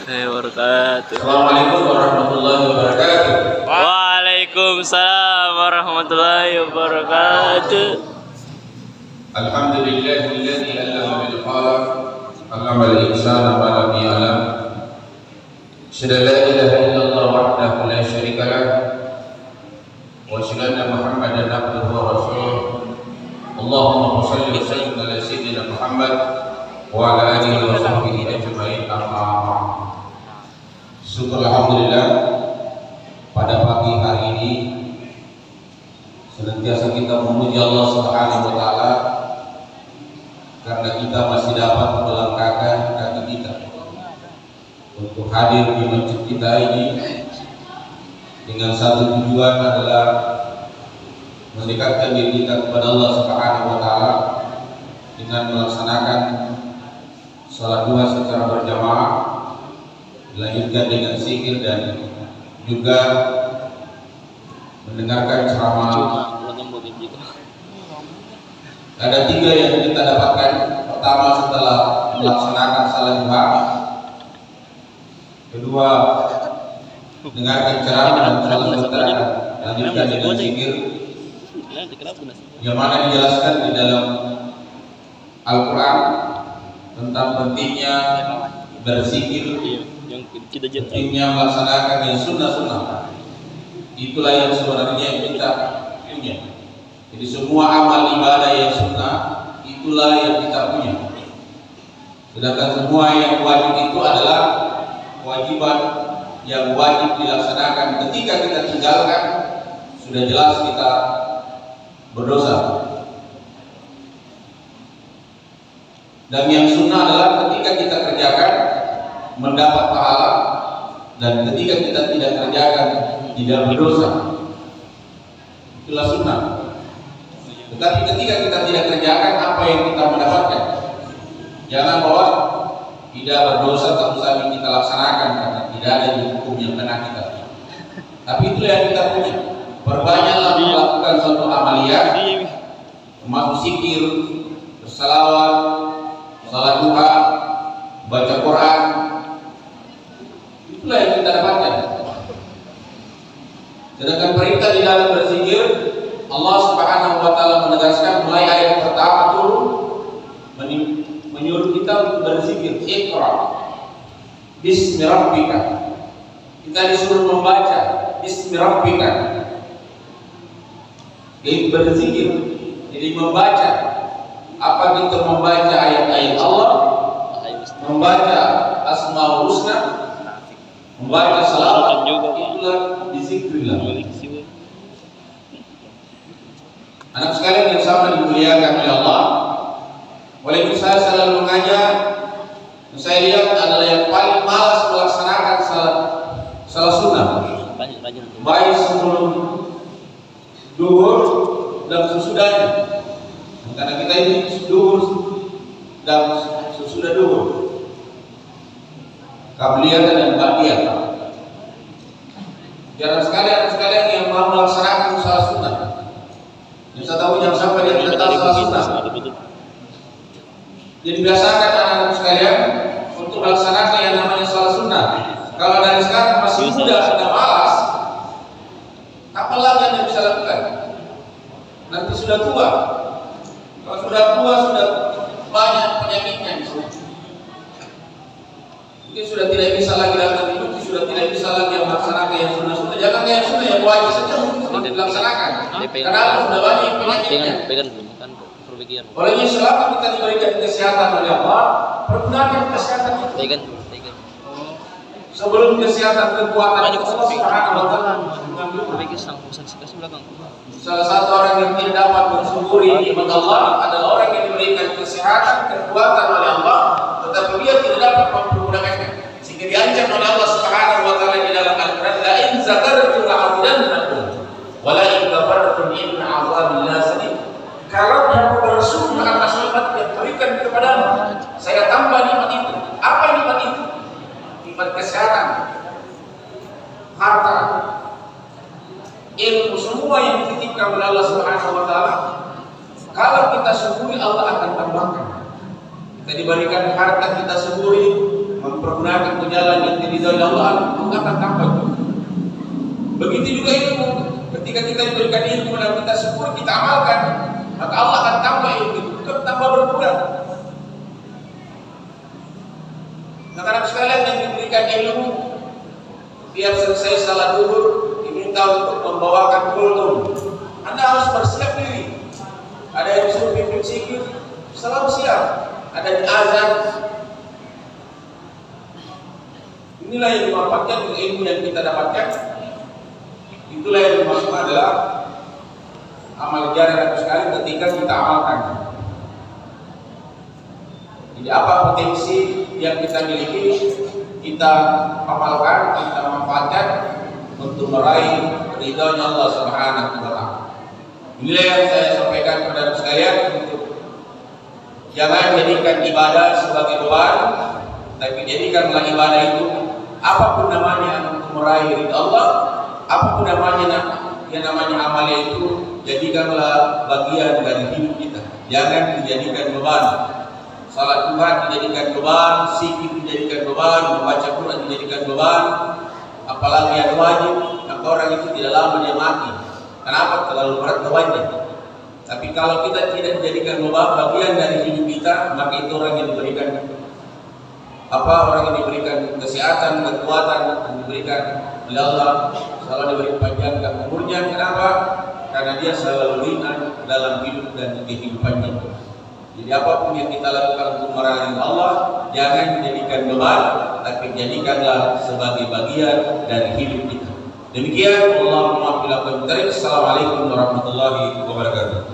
wabarakatuh. Assalamualaikum warahmatullahi wabarakatuh. Waalaikumsalam warahmatullahi wabarakatuh. Alhamdulillahilladzi 'allama bil qalam, 'allama al-insana ma lam ya'lam. Asyhadu an la ilaha illallah wahdahu la syarika lah wa asyhadu anna Muhammadan abduhu wa rasuluh. Allahumma shalli wa sallim ala sayyidina Muhammad wa ala alihi wa sahbihi ajma'in. Amma ba'd. Syukur alhamdulillah pada pagi hari ini senantiasa kita memuji Allah Subhanahu wa taala karena kita masih dapat melangkahkan kaki kita untuk hadir di masjid kita ini dengan satu tujuan adalah mendekatkan diri kita kepada Allah Subhanahu wa taala dengan melaksanakan salat duha secara berjamaah, dilanjutkan dengan zikir dan juga mendengarkan ceramah. Ada 3 yang kita dapatkan. Pertama, setelah melaksanakan salat duha, kedua, mendengarkan ceramah dan salat duha, lanjutkan dengan zikir yang mana dijelaskan di dalam Al-Quran tentang pentingnya berzikir, pentingnya melaksanakan yang sunnah-sunnah. Itulah yang sebenarnya kita punya. Jadi semua amal ibadah yang sunnah itulah yang kita punya. Sedangkan semua yang wajib itu adalah kewajiban yang wajib dilaksanakan. Ketika kita tinggalkan, sudah jelas kita berdosa. Dan yang sunnah adalah ketika kita kerjakan mendapat pahala, dan ketika kita tidak kerjakan tidak berdosa. Itulah sunnah. Tetapi ketika kita tidak kerjakan, apa yang kita mendapatkan? Jangan bahwa tidak berdosa tapi kita laksanakan karena tidak ada di hukum yang kena kita. Tapi itu yang kita punya. Perbanyaklah melakukan suatu amaliyah, termasuk zikir, bersalawat, salat duha, baca Quran. Itulah yang kita dapatkan. Sedangkan perintah di dalam berzikir, Allah Subhanahu wa taala menegaskan mulai ayat pertama turun menyuruh kita untuk berzikir. Iqra bismi rabbika. Kita disuruh membaca bismi rabbika. Jadi berzikir, jadi membaca. Apa itu membaca ayat-ayat Allah, membaca Asmaul Husna, membaca salawat, itulah dizikrillah. Anak sekalian yang sama dimuliakan oleh Allah, walaupun saya selalu mengajak, saya lihat adalah yang paling malas melaksanakan salat sunnah, baik sebelum duhur dan sesudahnya. Karena kita ini duhur dan sesudah duhur, qabliyah dan ba'diyah. Jarang sekali anak sekalian yang mau melaksanakan salat sunnah. Yang saya tahu jangan sampai dia tidak tahu salat sunnah. Jadi biasakan anak-anak sekalian untuk melaksanakan yang namanya salat sunnah. Kalau dari sekarang masih muda dan malas, apa lagi yang bisa lakukan? Nanti sudah tua. Kalau sudah tua, sudah banyak penyakitnya. Mungkin sudah tidak bisa lagi datang di masjid, sudah tidak bisa lagi melaksanakan yang sunnah-sunnah. Jangan yang sunnah, yang wajib saja mungkin dilaksanakan. Karena sudah banyak penyakitnya. Olehnya selama kita diberikan kesehatan oleh Allah, pergunakan kesehatan itu. Sebelum kesehatan kekuatan Allah Subhanahu wa taala mengambil. Salah satu orang yang tidak dapat mensyukuri nikmat Allah adalah orang yang diberikan kesehatan, kekuatan oleh Allah, tetapi dia tidak dapat mempergunakannya. Sehingga diancam oleh Allah Subhanahu wa taala di dalam Al-Qur'an, la in zakartum la'azidannakum wa la in kafartum inna 'adzabillahi shadid. Kalau kamu bersyukur atas nikmat yang diberikan kepadamu, saya tambah nikmat itu. Apa nikmat itu? Nikmat kesehatan, harta, ilmu, semua yang dititipkan oleh Allah Subhanahu wa taala. Kalau kita syukuri, Allah akan tambahkan. Kita diberikan harta, kita syukuri, mempergunakan jalan yang diridhoi Allah, akan tampak. Begitu juga ilmu. Ketika kita diberikan ilmu dan kita syukur, kita amalkan, maka Allah akan tambah ilmu itu, bukan tambah berkurang. Anak-anak sekalian yang diberikan ilmu, tiap selesai salat zuhur diminta untuk membawakan kultum. Anda harus bersiap diri. Ada yang disuruh pimpin zikir, selalu siap. Ada di azan. Inilah yang dimanfaatkan dengan ilmu yang kita dapatkan. Itulah yang dimaksud adalah amal jariah sekali ketika kita amalkan. Jadi apa potensi yang kita miliki, kita amalkan, kita manfaatkan untuk meraih ridhonya Allah Subhanahu wa Ta'ala. Inilah yang saya sampaikan kepada sekalian, untuk jangan jadikan ibadah sebagai beban, tapi jadikanlah ibadah itu apapun namanya untuk meraih ridha Allah, apapun namanya yang namanya amalnya itu, jadikanlah bagian dari hidup kita. Jangan dijadikan beban. Salat Tuhan dijadikan beban, zikir dijadikan beban, membaca Quran dijadikan beban, apalagi yang wajib, maka orang itu tidak lama dia mati. Kenapa? Terlalu berat bebannya. Tapi kalau kita tidak dijadikan beban, bagian dari hidup kita, maka itu orang yang diberikan orang yang diberikan kesehatan, kekuatan, yang diberikan oleh Allah, selalu diberi panjang umurnya. Kenapa? Karena dia selalu ringan dalam hidup dan kehidupannya. Jadi apapun yang kita lakukan untuk meraih Allah, jangan dijadikan beban, tapi jadikanlah sebagai bagian dari hidup kita. Demikian, Allahumma Assalamualaikum warahmatullahi wabarakatuh.